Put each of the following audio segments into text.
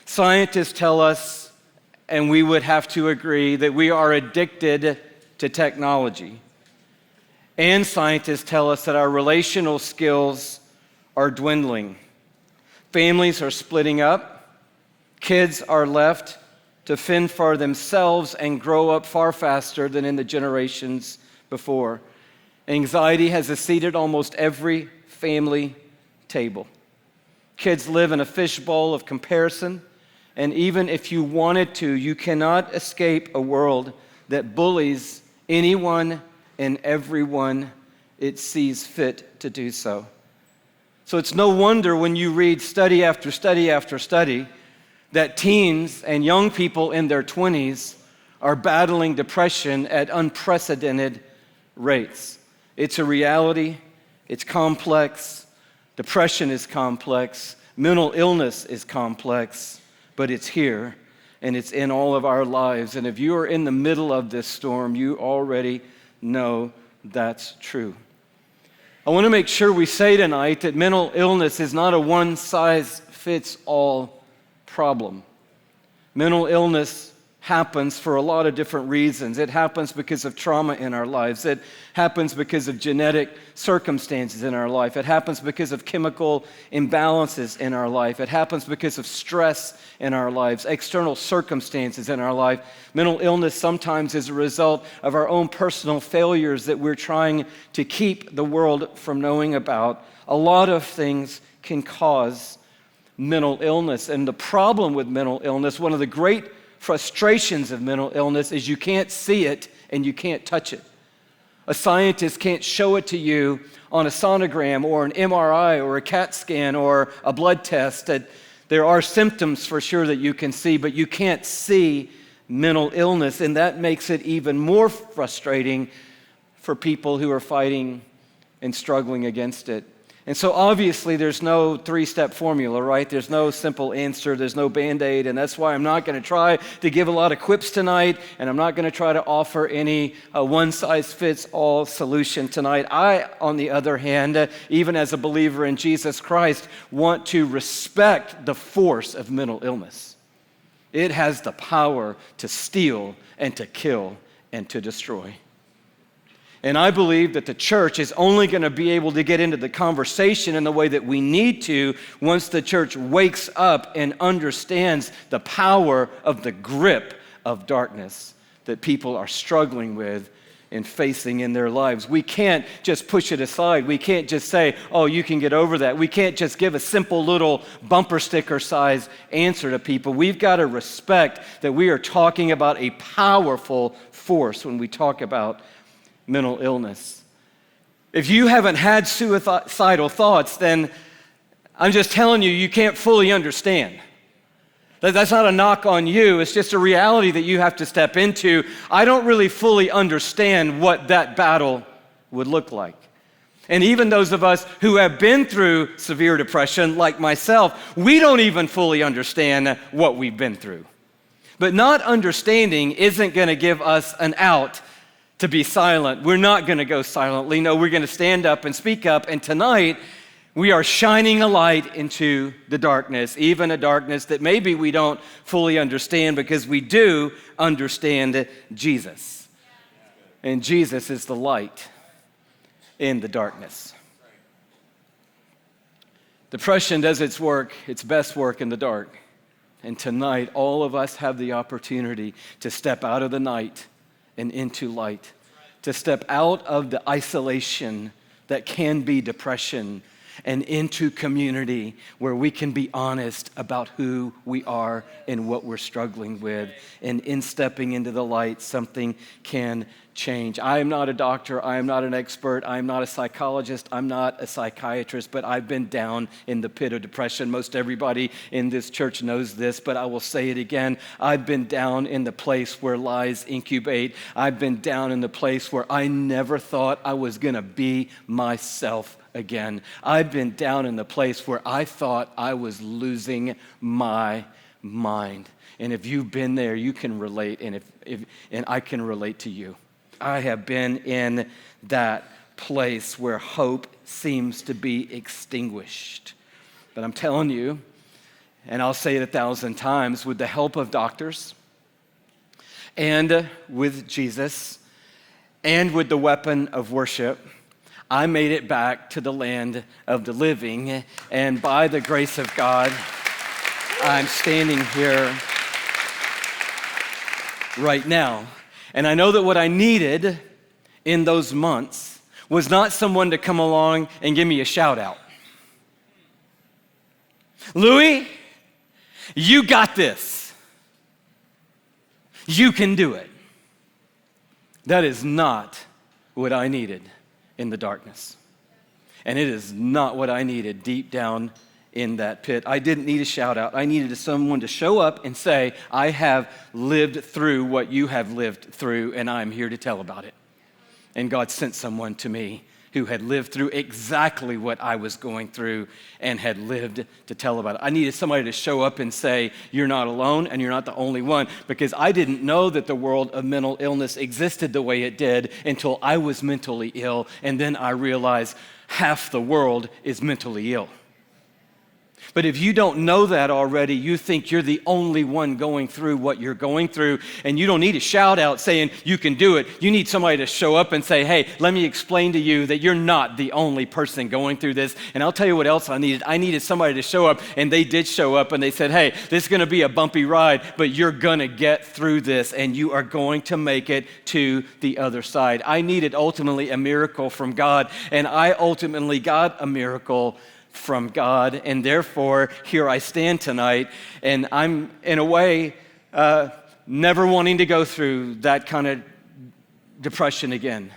Scientists tell us, and we would have to agree, that we are addicted to technology. And scientists tell us that our relational skills are dwindling. Families are splitting up. Kids are left to fend for themselves and grow up far faster than in the generations before. Anxiety has seated almost every family table. Kids live in a fishbowl of comparison, and even if you wanted to, you cannot escape a world that bullies anyone and everyone it sees fit to do so. So it's no wonder when you read study after study after study that teens and young people in their 20s are battling depression at unprecedented rates. It's a reality. It's complex. Depression is complex. Mental illness is complex, but it's here and it's in all of our lives. And if you are in the middle of this storm, you already know that's true. I want to make sure we say tonight that mental illness is not a one-size-fits-all problem. Mental illness happens for a lot of different reasons. It happens because of trauma in our lives. It happens because of genetic circumstances in our life. It happens because of chemical imbalances in our life. It happens because of stress in our lives, external circumstances in our life. Mental illness sometimes is a result of our own personal failures that we're trying to keep the world from knowing about. A lot of things can cause mental illness. And the problem with mental illness, one of the great frustrations of mental illness, is you can't see it and you can't touch it. A scientist can't show it to you on a sonogram or an MRI or a CAT scan or a blood test. That there are symptoms for sure that you can see, but you can't see mental illness, and that makes it even more frustrating for people who are fighting and struggling against it. And so obviously there's no three-step formula, right? There's no simple answer, there's no Band-Aid, and that's why I'm not going to try to give a lot of quips tonight, and I'm not going to try to offer any one-size-fits-all solution tonight. I, on the other hand, even as a believer in Jesus Christ, want to respect the force of mental illness. It has the power to steal and to kill and to destroy. And I believe that the church is only going to be able to get into the conversation in the way that we need to once the church wakes up and understands the power of the grip of darkness that people are struggling with and facing in their lives. We can't just push it aside. We can't just say, oh, you can get over that. We can't just give a simple little bumper sticker size answer to people. We've got to respect that we are talking about a powerful force when we talk about mental illness. If you haven't had suicidal thoughts, then I'm just telling you, you can't fully understand. That's not a knock on you. It's just a reality that you have to step into. I don't really fully understand what that battle would look like. And even those of us who have been through severe depression, like myself, we don't even fully understand what we've been through. But not understanding isn't going to give us an out to be silent. We're not going to go silently. No, we're going to stand up and speak up. And tonight, we are shining a light into the darkness, even a darkness that maybe we don't fully understand, because we do understand Jesus. And Jesus is the light in the darkness. Depression does its work, its best work in the dark. And tonight, all of us have the opportunity to step out of the night and into light, to step out of the isolation that can be depression and into community where we can be honest about who we are and what we're struggling with. And in stepping into the light, something can change. I am not a doctor. I am not an expert. I am not a psychologist. I'm not a psychiatrist, but I've been down in the pit of depression. Most everybody in this church knows this, but I will say it again. I've been down in the place where lies incubate. I've been down in the place where I never thought I was going to be myself again. I've been down in the place where I thought I was losing my mind. And if you've been there, you can relate, and I can relate to you. I have been in that place where hope seems to be extinguished. But I'm telling you, and I'll say it 1,000 times, with the help of doctors and with Jesus and with the weapon of worship, I made it back to the land of the living. And by the grace of God, I'm standing here right now. And I know that what I needed in those months was not someone to come along and give me a shout out. Louie, you got this. You can do it. That is not what I needed in the darkness. And it is not what I needed deep down in that pit. I didn't need a shout out. I needed someone to show up and say, I have lived through what you have lived through, and I'm here to tell about it. And God sent someone to me who had lived through exactly what I was going through and had lived to tell about it. I needed somebody to show up and say, you're not alone and you're not the only one, because I didn't know that the world of mental illness existed the way it did until I was mentally ill, and then I realized half the world is mentally ill. But if you don't know that already, you think you're the only one going through what you're going through, and you don't need a shout out saying you can do it. You need somebody to show up and say, hey, let me explain to you that you're not the only person going through this. And I'll tell you what else I needed. I needed somebody to show up, and they did show up, and they said, hey, this is going to be a bumpy ride, but you're going to get through this, and you are going to make it to the other side. I needed ultimately a miracle from God, and I ultimately got a miracle from God, and therefore here I stand tonight, and I'm in a way never wanting to go through that kind of depression again.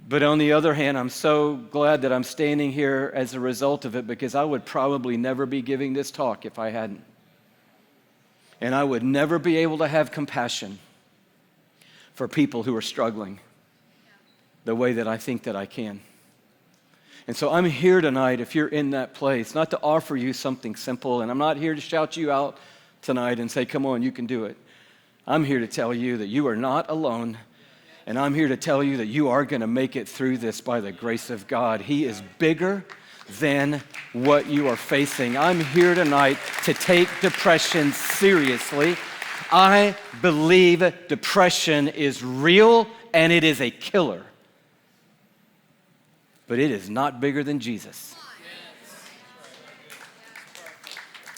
But on the other hand, I'm so glad that I'm standing here as a result of it, because I would probably never be giving this talk if I hadn't. And I would never be able to have compassion for people who are struggling the way that I think that I can. And so I'm here tonight, if you're in that place, not to offer you something simple, and I'm not here to shout you out tonight and say, come on, you can do it. I'm here to tell you that you are not alone, and I'm here to tell you that you are going to make it through this by the grace of God. He is bigger than what you are facing. I'm here tonight to take depression seriously. I believe depression is real, and it is a killer. But it is not bigger than Jesus.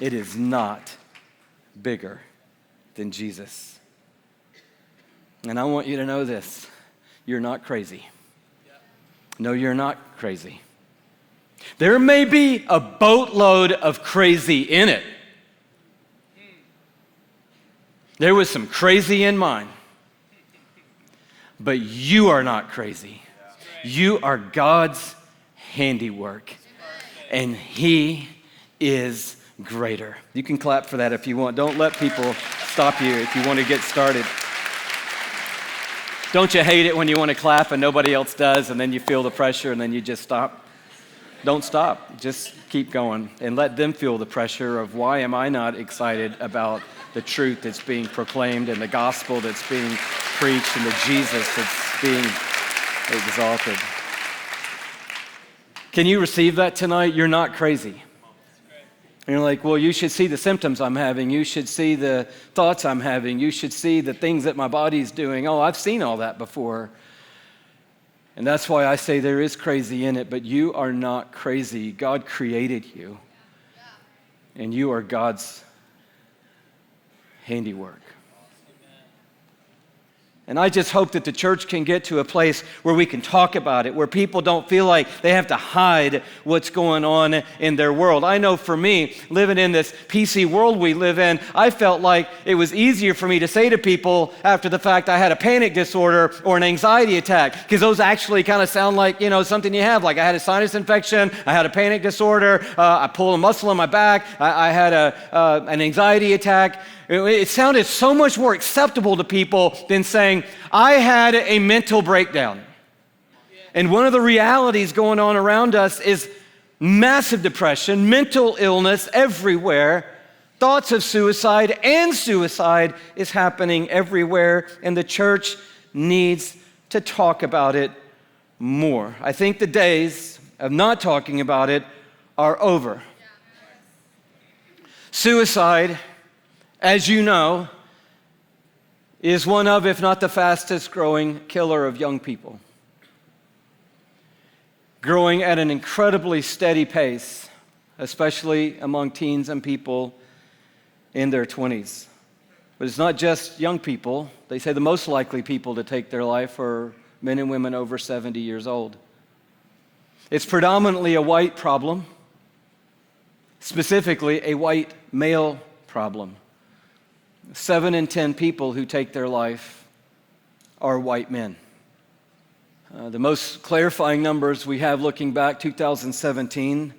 It is not bigger than Jesus. And I want you to know this. You're not crazy. No, you're not crazy. There may be a boatload of crazy in it. There was some crazy in mine. But you are not crazy. You are God's handiwork, and He is greater. You can clap for that if you want. Don't let people stop you if you want to get started. Don't you hate it when you want to clap and nobody else does, and then you feel the pressure and then you just stop? Don't stop. Just keep going and let them feel the pressure of, why am I not excited about the truth that's being proclaimed and the gospel that's being preached and the Jesus that's being exalted. Can you receive that tonight? You're not crazy. And you're like, well, you should see the symptoms I'm having. You should see the thoughts I'm having. You should see the things that my body's doing. Oh, I've seen all that before. And that's why I say there is crazy in it, but you are not crazy. God created you, and you are God's handiwork. And I just hope that the church can get to a place where we can talk about it, where people don't feel like they have to hide what's going on in their world. I know for me, living in this PC world we live in, I felt like it was easier for me to say to people after the fact I had a panic disorder or an anxiety attack, because those actually kind of sound like, something you have. Like I had a sinus infection, I had a panic disorder, I pulled a muscle in my back, I had an anxiety attack. It sounded so much more acceptable to people than saying, I had a mental breakdown. And one of the realities going on around us is massive depression, mental illness everywhere, thoughts of suicide, and suicide is happening everywhere, and the church needs to talk about it more. I think the days of not talking about it are over. Suicide, as you know, is one of, if not the fastest growing killer of young people. Growing at an incredibly steady pace, especially among teens and people in their 20s. But it's not just young people. They say the most likely people to take their life are men and women over 70 years old. It's predominantly a white problem, specifically a white male problem. 7 in 10 people who take their life are white men. The most clarifying numbers we have looking back, 2017,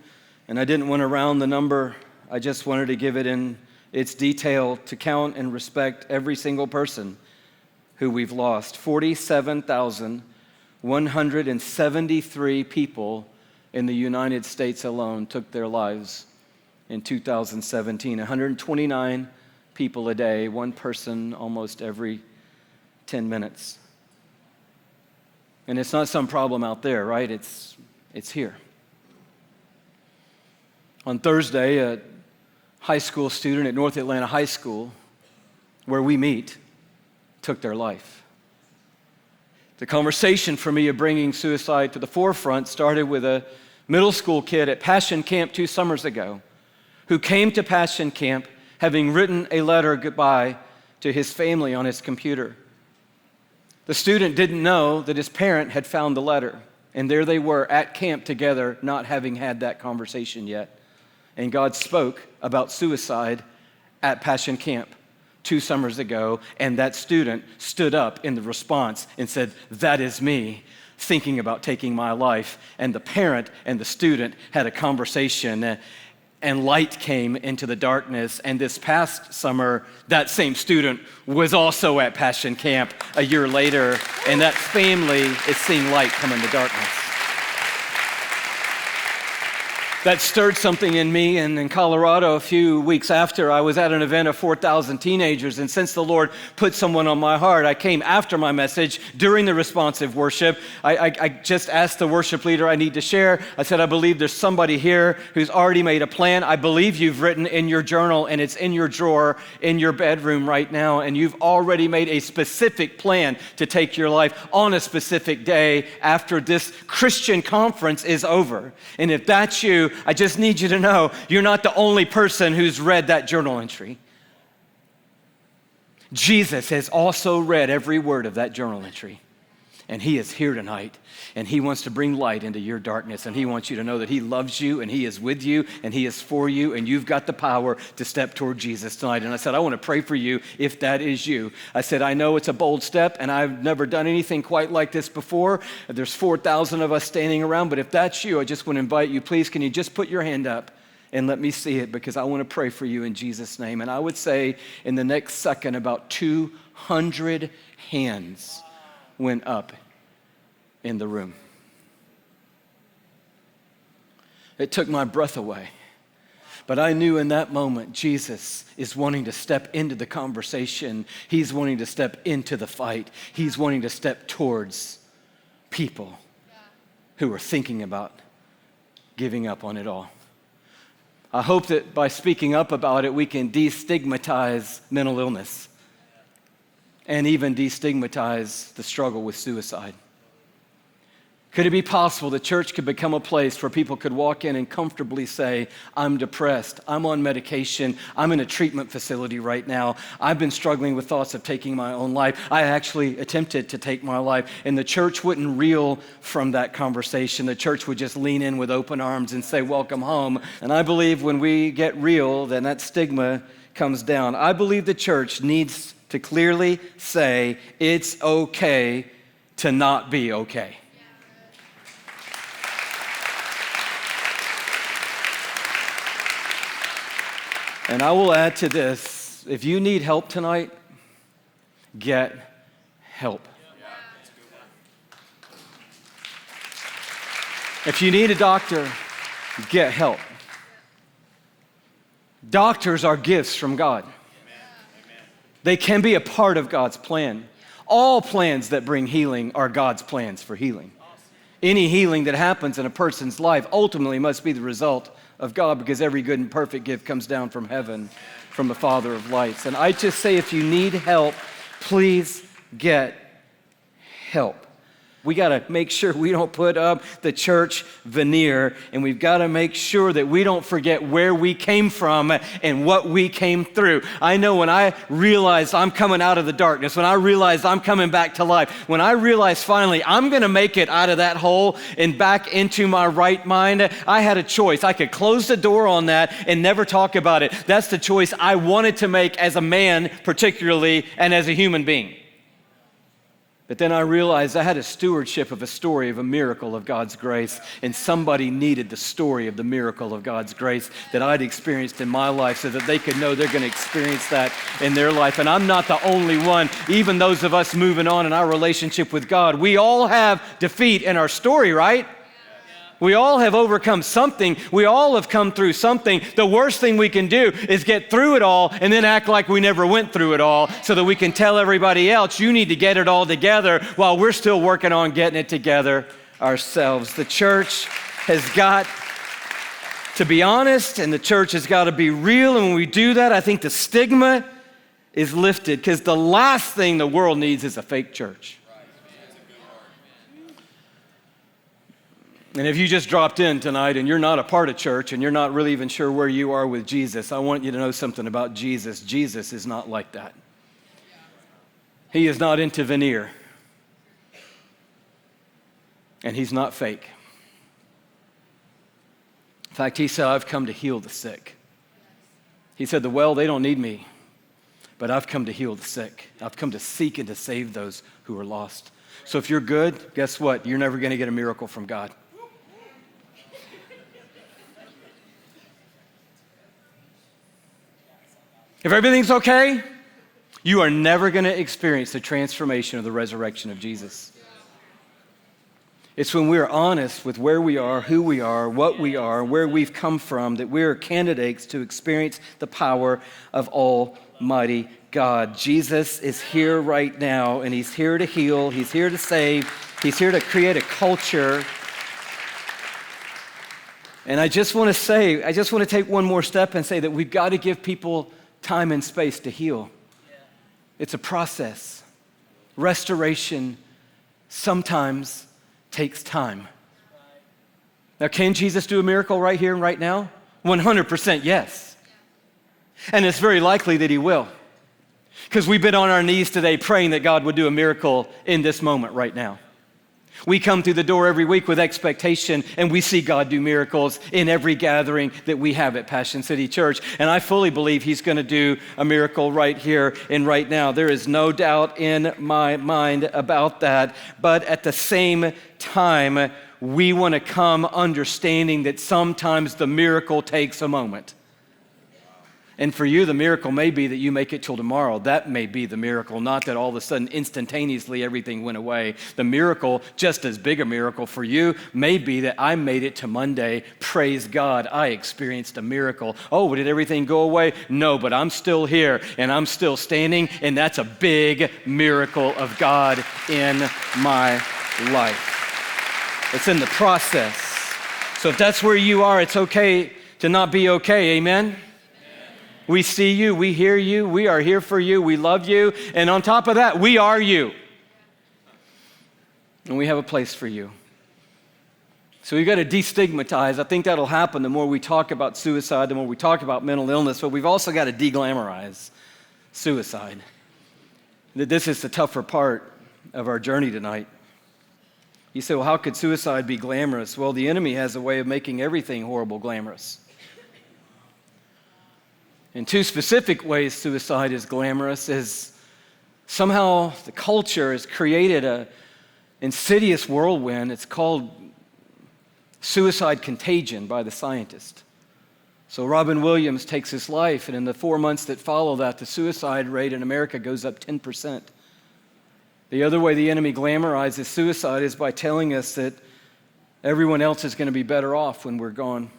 and I didn't want to round the number, I just wanted to give it in its detail to count and respect every single person who we've lost. 47,173 people in the United States alone took their lives in 2017. 129 people a day, one person almost every 10 minutes. And it's not some problem out there, right? It's here. On Thursday, a high school student at North Atlanta High School, where we meet, took their life. The conversation for me of bringing suicide to the forefront started with a middle school kid at Passion Camp 2 summers ago who came to Passion Camp having written a letter goodbye to his family on his computer. The student didn't know that his parent had found the letter, and there they were at camp together, not having had that conversation yet. And God spoke about suicide at Passion Camp 2 summers ago, and that student stood up in the response and said, "That is me thinking about taking my life." And the parent and the student had a conversation, and light came into the darkness. And this past summer, that same student was also at Passion Camp a year later, and that family is seeing light come in the darkness. That stirred something in me, and in Colorado a few weeks after, I was at an event of 4,000 teenagers, and since the Lord put someone on my heart, I came after my message during the responsive worship. I just asked the worship leader I need to share. I said, I believe there's somebody here who's already made a plan. I believe you've written in your journal, and it's in your drawer in your bedroom right now, and you've already made a specific plan to take your life on a specific day after this Christian conference is over. And if that's you, I just need you to know you're not the only person who's read that journal entry. Jesus has also read every word of that journal entry. And he is here tonight, and he wants to bring light into your darkness, and he wants you to know that he loves you, and he is with you, and he is for you, and you've got the power to step toward Jesus tonight. And I said, I want to pray for you if that is you. I said, I know it's a bold step, and I've never done anything quite like this before. There's 4,000 of us standing around, but if that's you, I just want to invite you, please, can you just put your hand up and let me see it, because I want to pray for you in Jesus' name. And I would say in the next second, about 200 hands went up in the room. It took my breath away. But I knew in that moment, Jesus is wanting to step into the conversation. He's wanting to step into the fight. He's wanting to step towards people who are thinking about giving up on it all. I hope that by speaking up about it, we can destigmatize mental illness and even destigmatize the struggle with suicide. Could it be possible the church could become a place where people could walk in and comfortably say, I'm depressed, I'm on medication, I'm in a treatment facility right now, I've been struggling with thoughts of taking my own life, I actually attempted to take my life, and the church wouldn't reel from that conversation. The church would just lean in with open arms and say, welcome home. And I believe when we get real, then that stigma comes down. I believe the church needs to clearly say, it's okay to not be okay. And I will add to this, if you need help tonight, get help. If you need a doctor, get help. Doctors are gifts from God. They can be a part of God's plan. All plans that bring healing are God's plans for healing. Any healing that happens in a person's life ultimately must be the result of God, because every good and perfect gift comes down from heaven, from the Father of lights. And I just say, if you need help, please get help. We got to make sure we don't put up the church veneer, and we've got to make sure that we don't forget where we came from and what we came through. I know when I realized I'm coming out of the darkness, when I realized I'm coming back to life, when I realized finally I'm going to make it out of that hole and back into my right mind, I had a choice. I could close the door on that and never talk about it. That's the choice I wanted to make as a man, particularly, and as a human being. But then I realized I had a stewardship of a story of a miracle of God's grace, and somebody needed the story of the miracle of God's grace that I'd experienced in my life so that they could know they're going to experience that in their life. And I'm not the only one. Even those of us moving on in our relationship with God, we all have defeat in our story, right? We all have overcome something. We all have come through something. The worst thing we can do is get through it all and then act like we never went through it all so that we can tell everybody else, you need to get it all together, while we're still working on getting it together ourselves. The church has got to be honest, and the church has got to be real. And when we do that, I think the stigma is lifted, because the last thing the world needs is a fake church. And if you just dropped in tonight and you're not a part of church and you're not really even sure where you are with Jesus, I want you to know something about Jesus. Jesus is not like that. He is not into veneer. And he's not fake. In fact, he said, I've come to heal the sick. He said, well, they don't need me, but I've come to heal the sick. I've come to seek and to save those who are lost. So if you're good, guess what? You're never going to get a miracle from God. If everything's okay, you are never going to experience the transformation of the resurrection of Jesus. It's when we're honest with where we are, who we are, what we are, where we've come from, that we're candidates to experience the power of Almighty God. Jesus is here right now, and he's here to heal, he's here to save, he's here to create a culture. And I just want to take one more step and say that we've got to give people time and space to heal. It's a process. Restoration sometimes takes time. Now, can Jesus do a miracle right here and right now? 100% yes. And it's very likely that he will, because we've been on our knees today praying that God would do a miracle in this moment right now. We come through the door every week with expectation, and we see God do miracles in every gathering that we have at Passion City Church. And I fully believe he's going to do a miracle right here and right now. There is no doubt in my mind about that. But at the same time, we want to come understanding that sometimes the miracle takes a moment. And for you, the miracle may be that you make it till tomorrow. That may be the miracle, not that all of a sudden instantaneously everything went away. The miracle, just as big a miracle for you, may be that I made it to Monday. Praise God, I experienced a miracle. Oh, did everything go away? No, but I'm still here and I'm still standing, and that's a big miracle of God in my life. It's in the process. So if that's where you are, it's okay to not be okay, amen? We see you, we hear you, we are here for you, we love you, and on top of that, we are you. And we have a place for you. So we've got to destigmatize. I think that'll happen the more we talk about suicide, the more we talk about mental illness, but we've also got to deglamorize suicide. This is the tougher part of our journey tonight. You say, well, how could suicide be glamorous? Well, the enemy has a way of making everything horrible glamorous. In two specific ways suicide is glamorous is somehow the culture has created an insidious whirlwind. It's called suicide contagion by the scientist. So Robin Williams takes his life, and in the 4 months that follow that, the suicide rate in America goes up 10%. The other way the enemy glamorizes suicide is by telling us that everyone else is going to be better off when we're gone.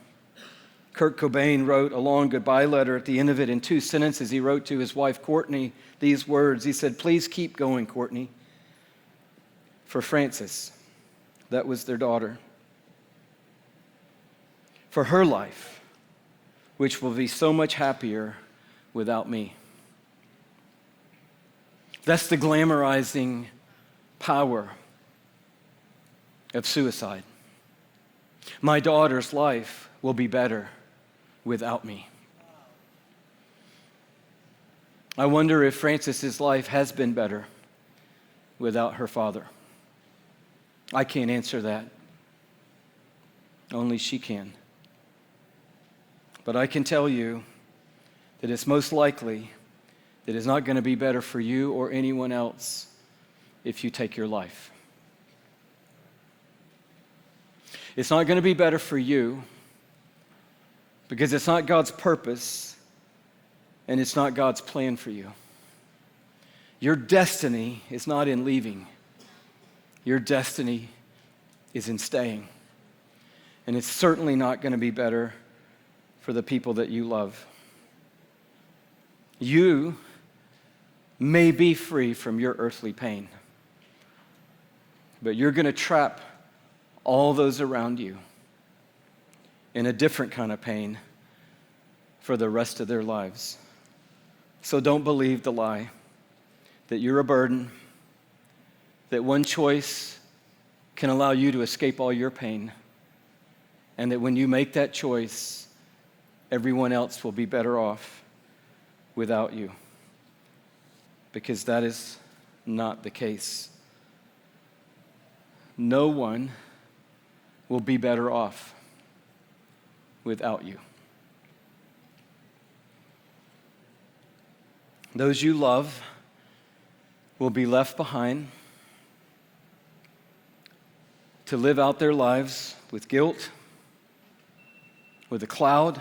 Kurt Cobain wrote a long goodbye letter. At the end of it, in 2 sentences, he wrote to his wife, Courtney, these words. He said, please keep going, Courtney. For Frances, that was their daughter. For her life, which will be so much happier without me. That's the glamorizing power of suicide. My daughter's life will be better without me. I wonder if Frances's life has been better without her father. I can't answer that. Only she can. But I can tell you that it's most likely that it's not going to be better for you or anyone else if you take your life. It's not going to be better for you because it's not God's purpose and it's not God's plan for you. Your destiny is not in leaving. Your destiny is in staying. And it's certainly not going to be better for the people that you love. You may be free from your earthly pain, but you're going to trap all those around you in a different kind of pain for the rest of their lives. So don't believe the lie that you're a burden, that one choice can allow you to escape all your pain, and that when you make that choice, everyone else will be better off without you. Because that is not the case. No one will be better off without you. Those you love will be left behind to live out their lives with guilt, with a cloud,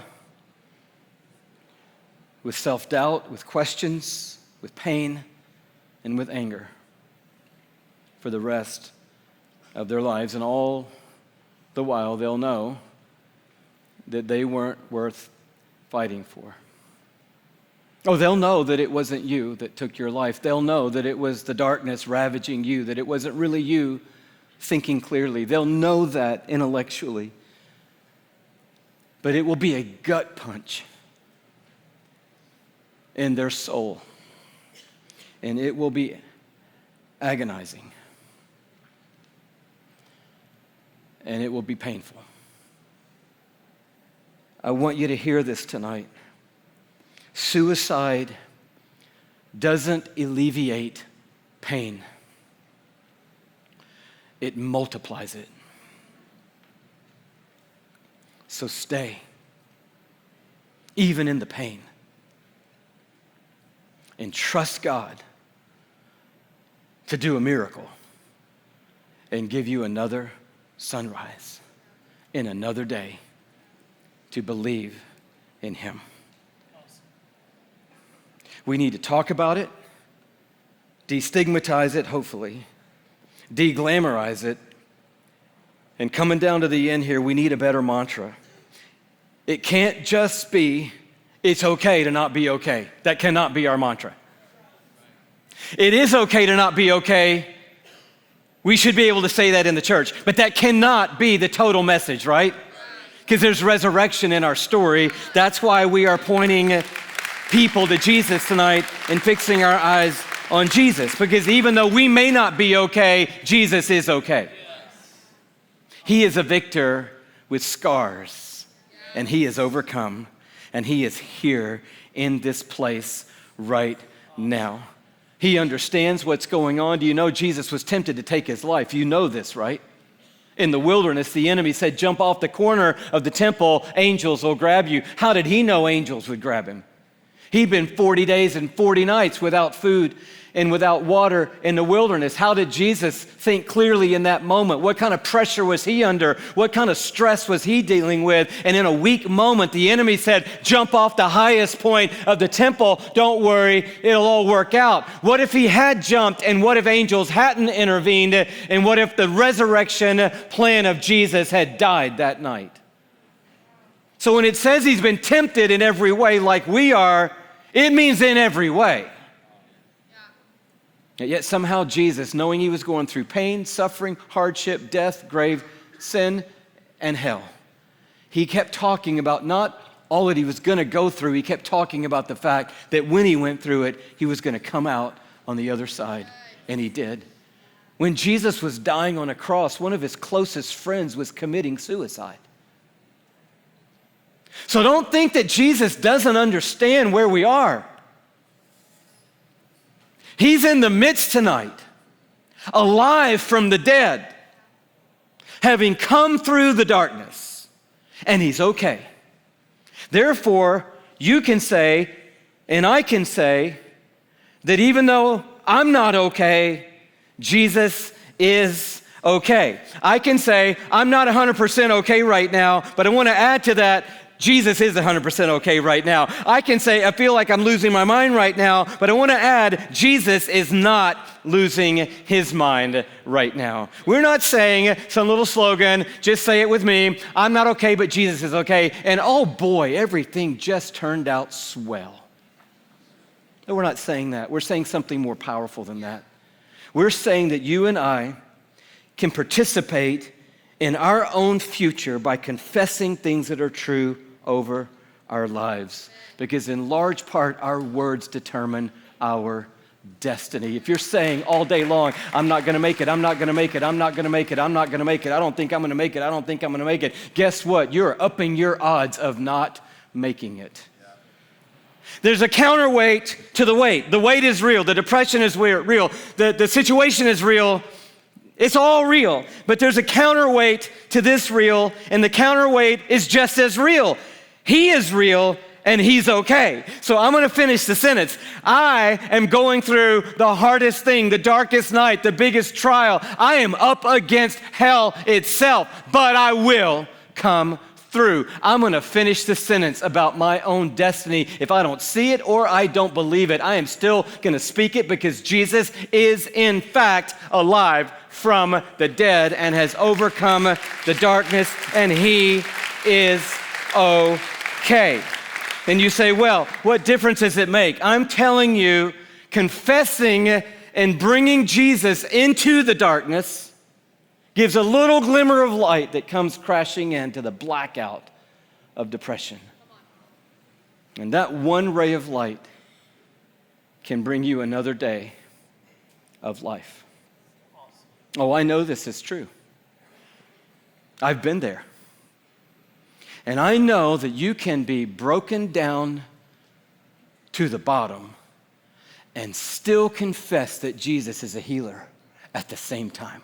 with self-doubt, with questions, with pain, and with anger for the rest of their lives. And all the while, they'll know that they weren't worth fighting for. Oh, they'll know that it wasn't you that took your life. They'll know that it was the darkness ravaging you, that it wasn't really you thinking clearly. They'll know that intellectually. But it will be a gut punch in their soul. And it will be agonizing. And it will be painful. I want you to hear this tonight. Suicide doesn't alleviate pain. It multiplies it. So stay, even in the pain, and trust God to do a miracle and give you another sunrise in another day to believe in Him. We need to talk about it, destigmatize it, hopefully, deglamorize it, and coming down to the end here, we need a better mantra. It can't just be, it's okay to not be okay. That cannot be our mantra. It is okay to not be okay. We should be able to say that in the church, but that cannot be the total message, right? Because there's resurrection in our story. That's why we are pointing people to Jesus tonight and fixing our eyes on Jesus. Because even though we may not be okay, Jesus is okay. He is a victor with scars, and He is overcome, and He is here in this place right now. He understands what's going on. Do you know Jesus was tempted to take His life? You know this, right? In the wilderness, the enemy said, jump off the corner of the temple, angels will grab you. How did He know angels would grab Him? He'd been 40 days and 40 nights without food and without water in the wilderness. How did Jesus think clearly in that moment? What kind of pressure was He under? What kind of stress was He dealing with? And in a weak moment, the enemy said, jump off the highest point of the temple. Don't worry, it'll all work out. What if He had jumped, and what if angels hadn't intervened? And what if the resurrection plan of Jesus had died that night? So when it says He's been tempted in every way like we are, it means in every way. And yet somehow Jesus, knowing He was going through pain, suffering, hardship, death, grave, sin, and hell, He kept talking about not all that he was going to go through, he kept talking about the fact that when he went through it, he was going to come out on the other side. And he did. When Jesus was dying on a cross, one of his closest friends was committing suicide. So don't think that Jesus doesn't understand where we are. He's in the midst tonight, alive from the dead, having come through the darkness, and he's okay. Therefore, you can say, and I can say, that even though I'm not okay, Jesus is okay. I can say, I'm not 100% okay right now, but I want to add to that, Jesus is 100% okay right now. I can say, I feel like I'm losing my mind right now, but I want to add, Jesus is not losing his mind right now. We're not saying some little slogan, just say it with me, I'm not okay, but Jesus is okay. And oh boy, everything just turned out swell. No, we're not saying that. We're saying something more powerful than that. We're saying that you and I can participate in our own future by confessing things that are true over our lives. Because in large part, our words determine our destiny. If you're saying all day long, I'm not going to make it, I'm not going to make it, I'm not going to make it, I'm not going to make it, I don't think I'm going to make it, I don't think I'm going to make it. Guess what? You're upping your odds of not making it. There's a counterweight to the weight. The weight is real. The depression is real. The situation is real. It's all real. But there's a counterweight to this real, and the counterweight is just as real. He is real, and he's okay. So I'm going to finish the sentence. I am going through the hardest thing, the darkest night, the biggest trial. I am up against hell itself, but I will come through. I'm going to finish the sentence about my own destiny. If I don't see it or I don't believe it, I am still going to speak it because Jesus is in fact alive from the dead and has overcome the darkness, and he is okay. And you say, well, what difference does it make? I'm telling you, confessing and bringing Jesus into the darkness gives a little glimmer of light that comes crashing into the blackout of depression. And that one ray of light can bring you another day of life. Oh, I know this is true. I've been there. And I know that you can be broken down to the bottom and still confess that Jesus is a healer at the same time.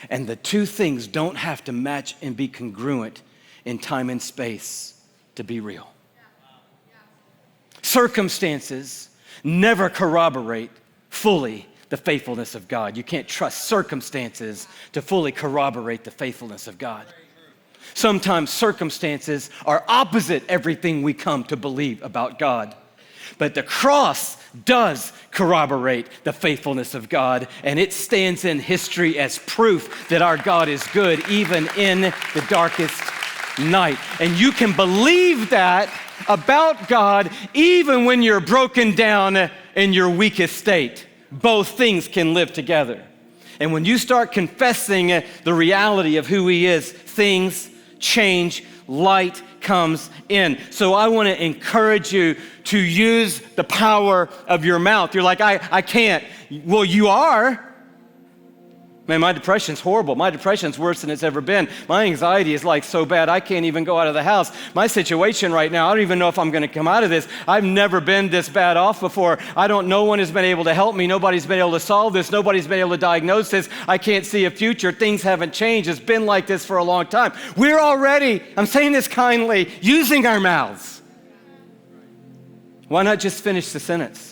And the two things don't have to match and be congruent in time and space to be real. Circumstances never corroborate fully the faithfulness of God. You can't trust circumstances to fully corroborate the faithfulness of God. Sometimes circumstances are opposite everything we come to believe about God. But the cross does corroborate the faithfulness of God, and it stands in history as proof that our God is good even in the darkest night. And you can believe that about God even when you're broken down in your weakest state. Both things can live together. And when you start confessing the reality of who he is, things change, light comes in. So I want to encourage you to use the power of your mouth. You're like, I can't. Well, you are. Man, my depression's horrible. My depression's worse than it's ever been. My anxiety is like so bad I can't even go out of the house. My situation right now, I don't even know if I'm going to come out of this. I've never been this bad off before. No one has been able to help me. Nobody's been able to solve this. Nobody's been able to diagnose this. I can't see a future. Things haven't changed. It's been like this for a long time. We're already, I'm saying this kindly, using our mouths. Why not just finish the sentence?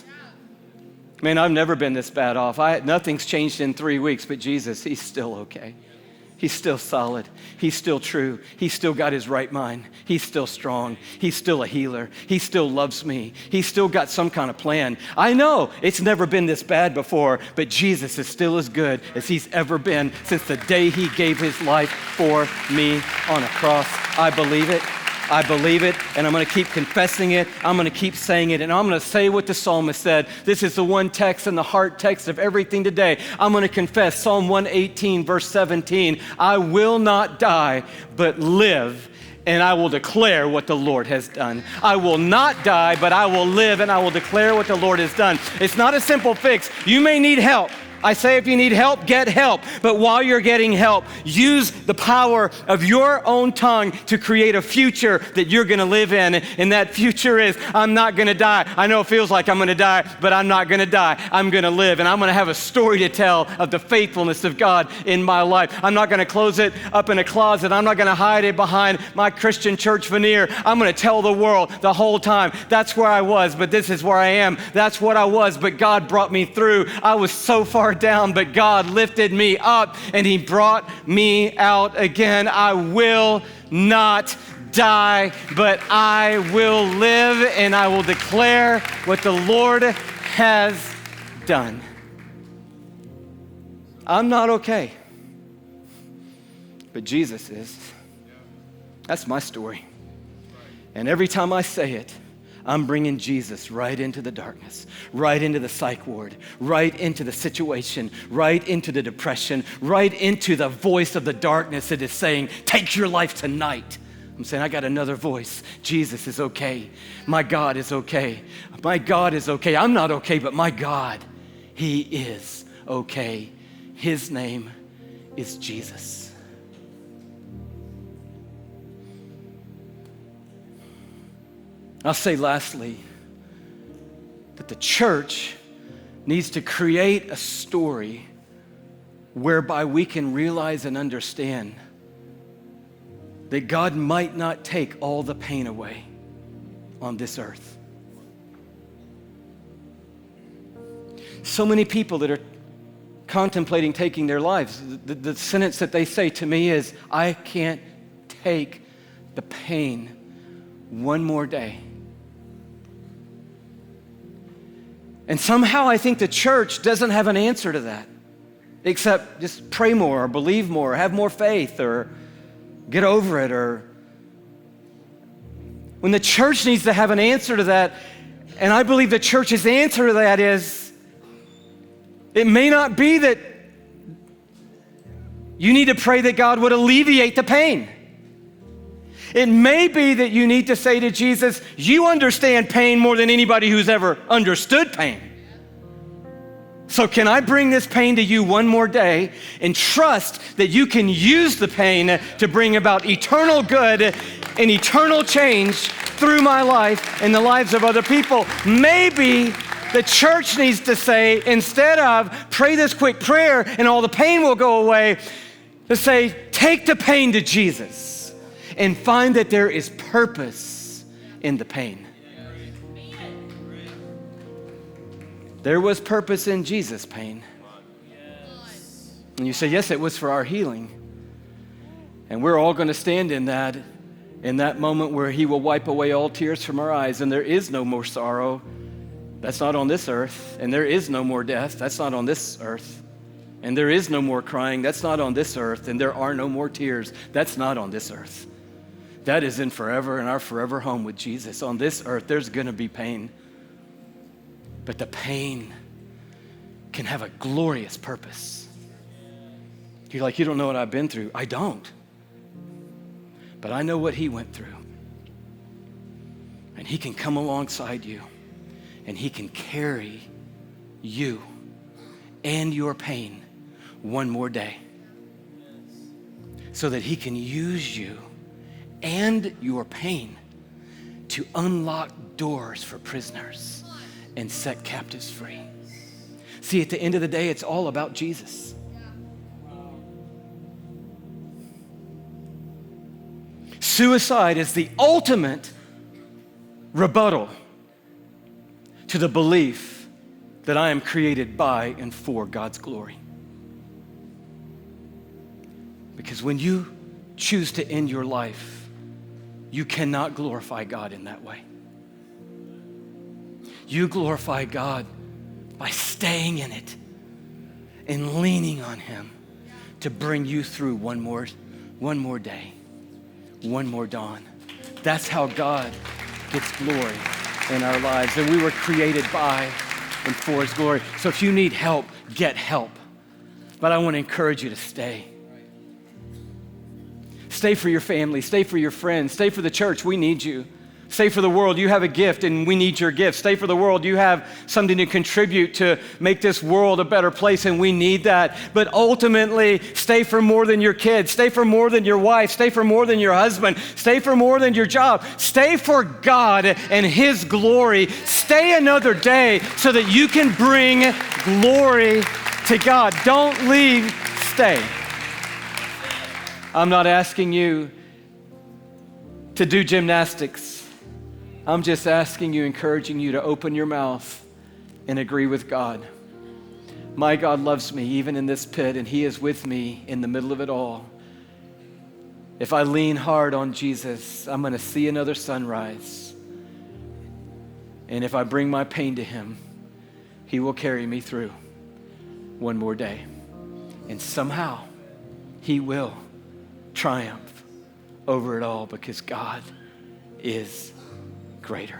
Man, I've never been this bad off. Nothing's changed in 3 weeks, but Jesus, he's still okay. He's still solid. He's still true. He's still got his right mind. He's still strong. He's still a healer. He still loves me. He's still got some kind of plan. I know it's never been this bad before, but Jesus is still as good as he's ever been since the day he gave his life for me on a cross. I believe it. I believe it, and I'm going to keep confessing it. I'm going to keep saying it, and I'm going to say what the psalmist said. This is the one text and the heart text of everything today. I'm going to confess Psalm 118, verse 17. I will not die, but live and I will declare what the Lord has done. I will not die, but I will live and I will declare what the Lord has done. It's not a simple fix. You may need help. I say if you need help, get help. But while you're getting help, use the power of your own tongue to create a future that you're going to live in. And that future is, I'm not going to die. I know it feels like I'm going to die, but I'm not going to die. I'm going to live. And I'm going to have a story to tell of the faithfulness of God in my life. I'm not going to close it up in a closet. I'm not going to hide it behind my Christian church veneer. I'm going to tell the world the whole time. That's where I was, but this is where I am. That's what I was, but God brought me through. I was so far down, but God lifted me up and he brought me out again. I will not die, but I will live and I will declare what the Lord has done. I'm not okay, but Jesus is. That's my story. And every time I say it, I'm bringing Jesus right into the darkness, right into the psych ward, right into the situation, right into the depression, right into the voice of the darkness that is saying, take your life tonight. I'm saying, I got another voice. Jesus is okay. My God is okay. My God is okay. I'm not okay, but my God, he is okay. His name is Jesus. I'll say lastly that the church needs to create a story whereby we can realize and understand that God might not take all the pain away on this earth. So many people that are contemplating taking their lives, the sentence that they say to me is, I can't take the pain one more day. And somehow I think the church doesn't have an answer to that, except just pray more or believe more or have more faith or get over it. Or when the church needs to have an answer to that, and I believe the church's answer to that is, it may not be that you need to pray that God would alleviate the pain. It may be that you need to say to Jesus, you understand pain more than anybody who's ever understood pain. So can I bring this pain to you one more day and trust that you can use the pain to bring about eternal good and eternal change through my life and the lives of other people? Maybe the church needs to say, instead of pray this quick prayer and all the pain will go away, to say, take the pain to Jesus. And find that there is purpose in the pain. There was purpose in Jesus' pain. And you say, yes, it was for our healing. And we're all going to stand in that moment where he will wipe away all tears from our eyes, and there is no more sorrow. That's not on this earth. And there is no more death. That's not on this earth. And there is no more crying. That's not on this earth. And there are no more tears. That's not on this earth. That is in forever, in our forever home with Jesus. On this earth, there's going to be pain. But the pain can have a glorious purpose. You're like, you don't know what I've been through. I don't. But I know what he went through. And he can come alongside you. And he can carry you and your pain one more day. So that he can use you and your pain to unlock doors for prisoners and set captives free. See, at the end of the day, it's all about Jesus. Suicide is the ultimate rebuttal to the belief that I am created by and for God's glory. Because when you choose to end your life, you cannot glorify God in that way. You glorify God by staying in it and leaning on him to bring you through one more day, one more dawn. That's how God gets glory in our lives. And we were created by and for his glory. So if you need help, get help. But I want to encourage you to stay. Stay for your family. Stay for your friends. Stay for the church. We need you. Stay for the world. You have a gift and we need your gift. Stay for the world. You have something to contribute to make this world a better place and we need that. But ultimately, stay for more than your kids. Stay for more than your wife. Stay for more than your husband. Stay for more than your job. Stay for God and His glory. Stay another day so that you can bring glory to God. Don't leave. Stay. I'm not asking you to do gymnastics. I'm just asking you, encouraging you to open your mouth and agree with God. My God loves me even in this pit, and He is with me in the middle of it all. If I lean hard on Jesus, I'm going to see another sunrise. And if I bring my pain to Him, He will carry me through one more day. And somehow He will triumph over it all because God is greater.